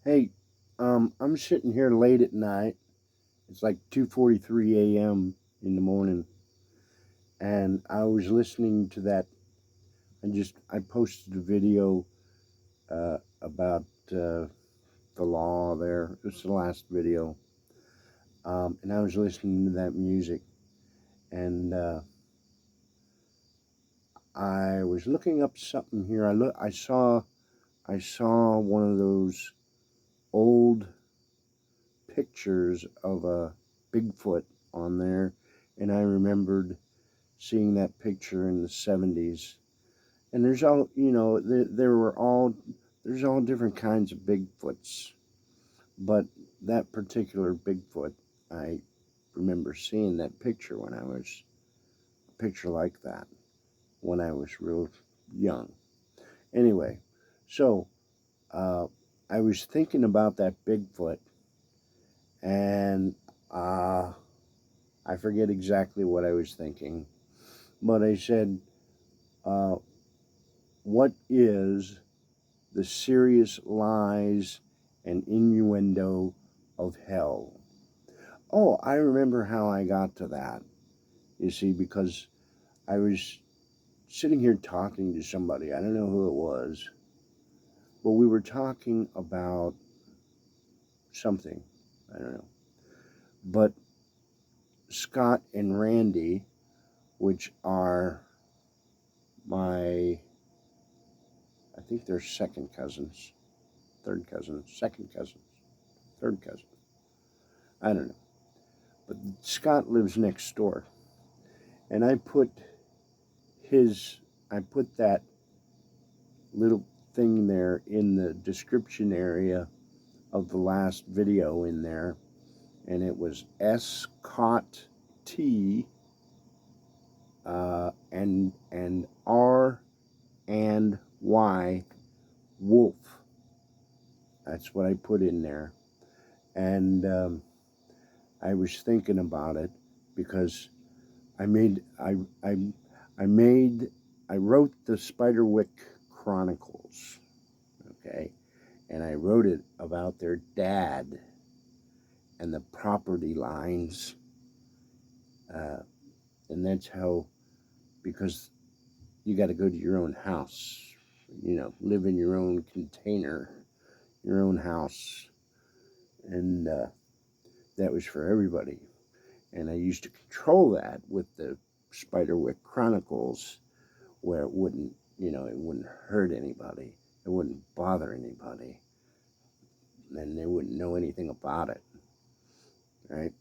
Hey, I'm sitting here late at night. It's like 2:43 a.m. in the morning, and I was listening to that. I posted a video about the law there. It was the last video, and I was listening to that music, and I was looking up something here. I saw one of those old pictures of a Bigfoot on there, and I remembered seeing that picture in the 70s. And there's all, there's all different kinds of Bigfoots. But that particular Bigfoot, I remember seeing that picture a picture like that, when I was real young. Anyway, so uh, I was thinking about that Bigfoot, and I forget exactly what I was thinking, but I said, uh, what is the serious lies and innuendo of hell? Oh, I remember how I got to that. You see, because I was sitting here talking to somebody, I don't know who it was, but we were talking about something, I don't know. But Scott and Randy, which are my, I think they're second cousins, third cousins, second cousins, third cousin, I don't know. But Scott lives next door, and his, I put that little thing there in the description area of the last video in there, and it was Scott T and R and Y Wolf. That's what I put in there, and I was thinking about it because I made I I made I wrote the Spiderwick Chronicles, okay, and I wrote it about their dad and the property lines, uh, and that's how, because you got to go to your own house, live in your own container, your own house, and that was for everybody. And I used to control that with the Spiderwick Chronicles, where it wouldn't hurt anybody, it wouldn't bother anybody, and they wouldn't know anything about it, right?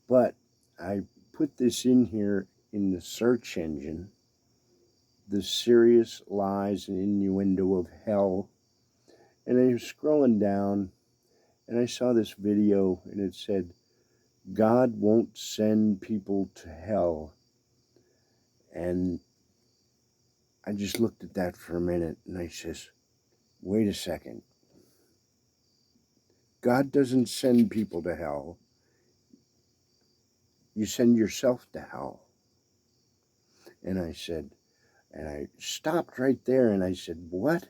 But I put this in here in the search engine, the serious lies and innuendo of hell, and I was scrolling down, and I saw this video, and it said, God won't send people to hell. And I just looked at that for a minute, and I says, wait a second. God doesn't send people to hell. You send yourself to hell. And I said, and I stopped right there, and I said, what?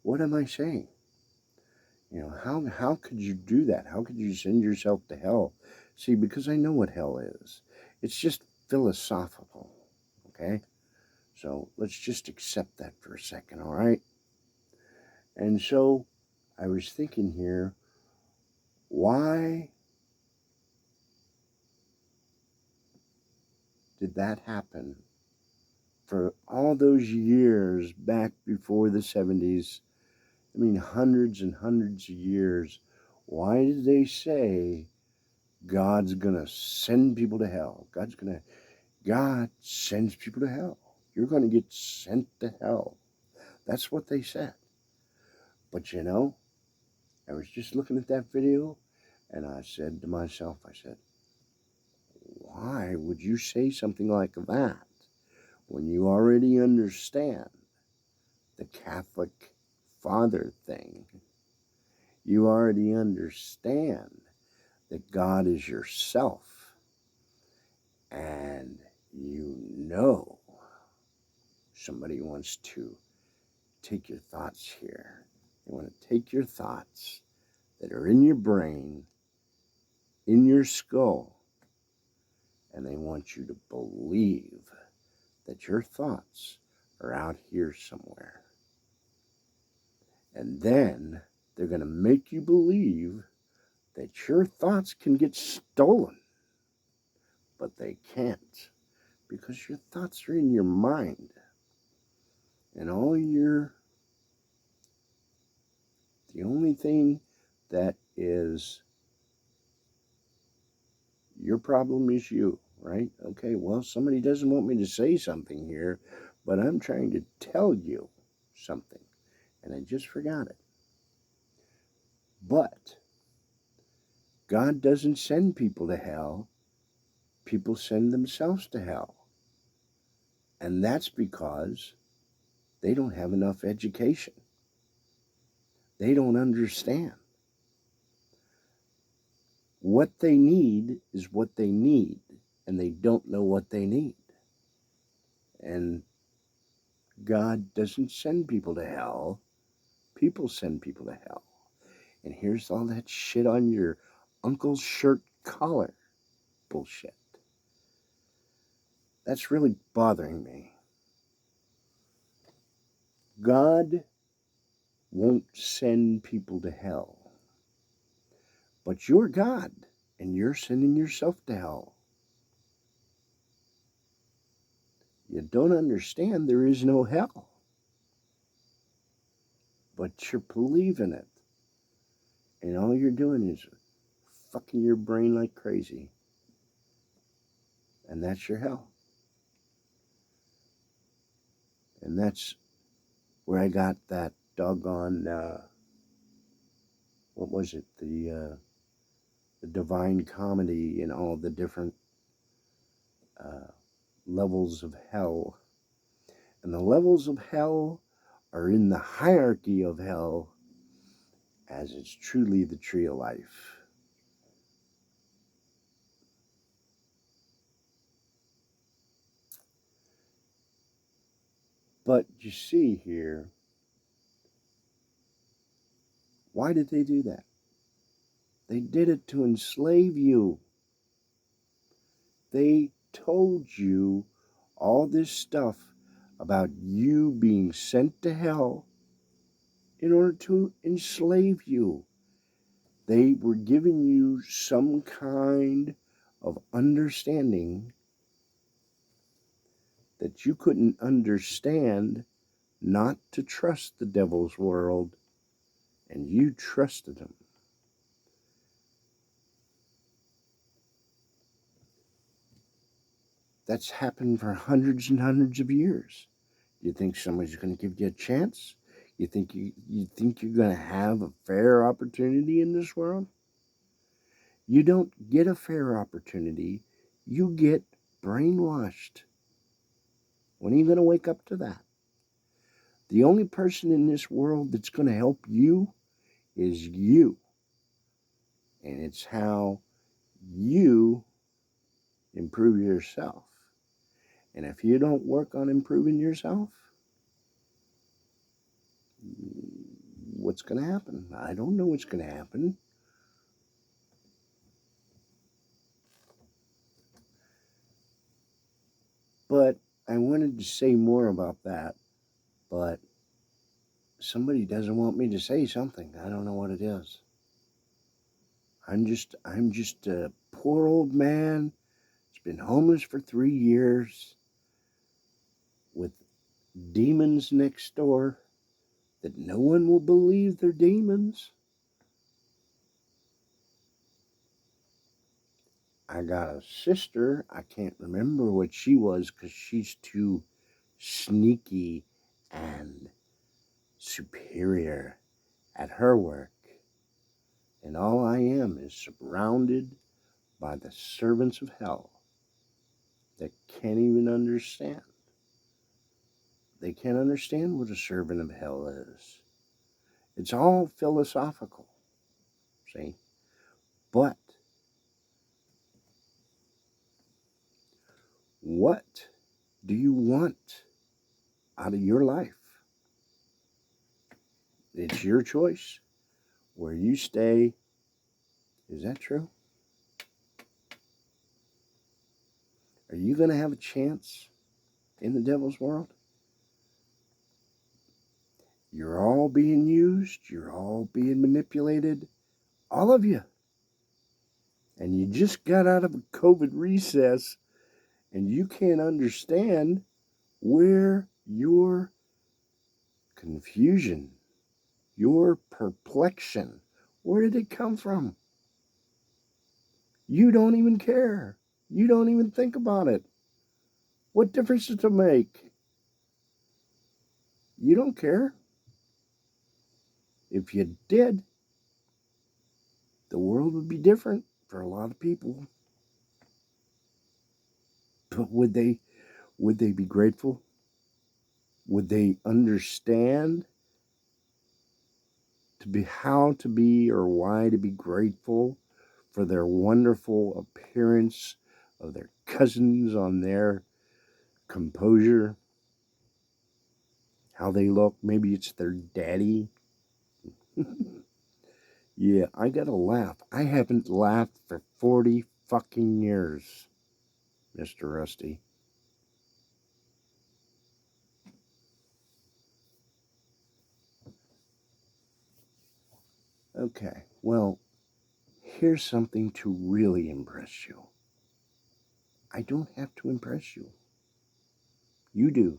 What am I saying? How could you do that? How could you send yourself to hell? See, because I know what hell is. It's just philosophical, okay? So let's just accept that for a second, all right? And so I was thinking here, why did that happen for all those years back before the 70s? I mean, hundreds and hundreds of years. Why did they say God's going to send people to hell? God sends people to hell. You're going to get sent to hell. That's what they said. But I was just looking at that video, and I said to myself, I said, why would you say something like that when you already understand the Catholic Father thing? You already understand that God is yourself, and somebody wants to take your thoughts here. They want to take your thoughts that are in your brain, in your skull, and they want you to believe that your thoughts are out here somewhere. And then they're going to make you believe that your thoughts can get stolen. But they can't, because your thoughts are in your mind. And the only thing that is your problem is you, right? Okay, well, somebody doesn't want me to say something here, but I'm trying to tell you something, and I just forgot it. But God doesn't send people to hell. People send themselves to hell. And that's because they don't have enough education. They don't understand. What they need is what they need, and they don't know what they need. And God doesn't send people to hell. People send people to hell. And here's all that shit on your uncle's shirt collar. Bullshit. That's really bothering me. God won't send people to hell. But you're God, and you're sending yourself to hell. You don't understand there is no hell. But you're believing it. And all you're doing is fucking your brain like crazy. And that's your hell. And that's where I got that doggone, what was it? The Divine Comedy and all the different levels of hell. And the levels of hell are in the hierarchy of hell, as it's truly the tree of life. But you see here, why did they do that? They did it to enslave you. They told you all this stuff about you being sent to hell in order to enslave you. They were giving you some kind of understanding that you couldn't understand, not to trust the devil's world, and you trusted him. That's happened for hundreds and hundreds of years. You think somebody's going to give you a chance? You think you're going to have a fair opportunity in this world? You don't get a fair opportunity. You get brainwashed. When are you going to wake up to that? The only person in this world that's going to help you is you. And it's how you improve yourself. And if you don't work on improving yourself, what's going to happen? I don't know what's going to happen. But I wanted to say more about that, but somebody doesn't want me to say something. I don't know what it is. I'm just a poor old man. It's been homeless for 3 years with demons next door that no one will believe they're demons. I got a sister. I can't remember what she was because she's too sneaky and superior at her work. And all I am is surrounded by the servants of hell that can't even understand. They can't understand what a servant of hell is. It's all philosophical, see? But what do you want out of your life? It's your choice where you stay. Is that true? Are you going to have a chance in the devil's world? You're all being used. You're all being manipulated. All of you. And you just got out of a COVID recess and you can't understand where your confusion, your perplexion, where did it come from? You don't even care. You don't even think about it. What difference does it make? You don't care. If you did, the world would be different for a lot of people. But would they be grateful? Would they understand how to be or why to be grateful for their wonderful appearance of their cousins on their composure? How they look? Maybe it's their daddy. Yeah, I gotta laugh. I haven't laughed for 40 fucking years, Mr. Rusty. Okay, well, here's something to really impress you. I don't have to impress you. You do.